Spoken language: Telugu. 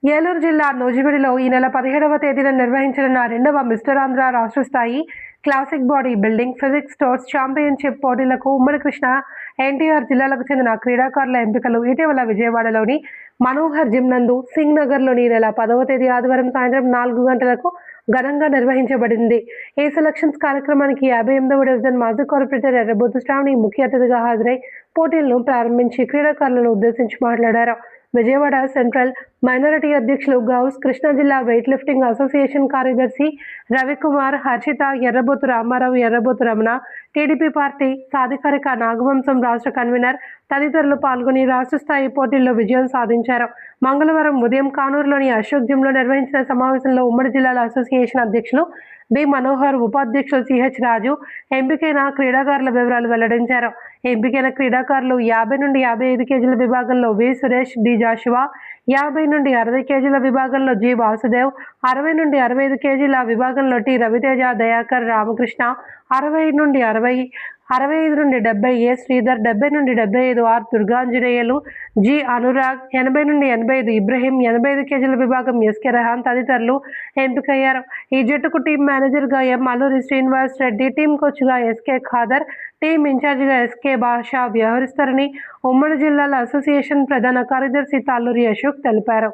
ఏలూరు జిల్లా నూజివీడులో ఈ నెల 17వ తేదీన నిర్వహించనున్న 2వ మిస్టర్ ఆంధ్ర రాష్ట్ర స్థాయి classic body building physics sports championship పోటీలకు ఉమ్మడి కృష్ణా, ఎన్టీఆర్ జిల్లాలకు చెందిన క్రీడాకారుల ఎంపికలు ఇటీవల విజయవాడలోని మనోహర్ జిమ్ నందు, సింగ్ నగర్లోని ఈ నెల 10వ తేదీ ఆదివారం సాయంత్రం 4 గంటలకు ఘనంగా నిర్వహించబడింది. ఈ సెలక్షన్స్ కార్యక్రమానికి 58వ డివిజన్ మాజీ కార్పొరేటర్ ఎర్రబోతు శ్రావణి ముఖ్య అతిథిగా హాజరై పోటీలను ప్రారంభించి క్రీడాకారులను ఉద్దేశించి మాట్లాడారు. విజయవాడ సెంట్రల్ మైనారిటీ అధ్యక్షులు గౌస్, కృష్ణా జిల్లా వెయిట్ లిఫ్టింగ్ అసోసియేషన్ కార్యదర్శి రవికుమార్, హర్షిత, ఎర్రబోతు రామారావు, ఎర్రబోతు రమణ, టీడీపీ పార్టీ సాధికారిక నాగవంశం రాష్ట్ర కన్వీనర్ తదితరులు పాల్గొని రాష్ట్ర స్థాయి పోటీల్లో విజయం సాధించారు. మంగళవారం ఉదయం కానూరులోని అశోక్ జిమ్లో నిర్వహించిన సమావేశంలో ఉమ్మడి జిల్లాల అసోసియేషన్ అధ్యక్షులు బి మనోహర్, ఉపాధ్యక్షులు సిహెచ్ రాజు ఎంపికైన క్రీడాకారుల వివరాలు వెల్లడించారు. ఎంపికైన క్రీడాకారులు 50 నుండి 55 కేజీల విభాగంలో వి సురేష్, డి జాషువా, 50 నుండి 60 కేజీల విభాగంలో జి వాసుదేవ్, 60 నుండి 65 కేజీల విభాగంలో టి రవితేజ, దయాకర్, రామకృష్ణ, 65 నుండి 70 ఏ శ్రీధర్, 70 నుండి 75 ఆర్ దుర్గాంజనేయులు, జి అనురాగ్, 80 నుండి 85 ఇబ్రహీం, 85 కేజీల విభాగం ఎస్కే రెహాన్ తదితరులు ఎంపికయ్యారు. ఈ జట్టుకు టీం మేనేజర్గా ఎం అల్లూరి శ్రీనివాస్ రెడ్డి, టీం కోచ్గా ఎస్కే ఖాదర్, టీం ఇన్ఛార్జిగా ఎస్కే బాషా వ్యవహరిస్తారని ఉమ్మడి జిల్లాల అసోసియేషన్ ప్రధాన కార్యదర్శి తాళ్ళూరి అశోక్ తెలిపారు.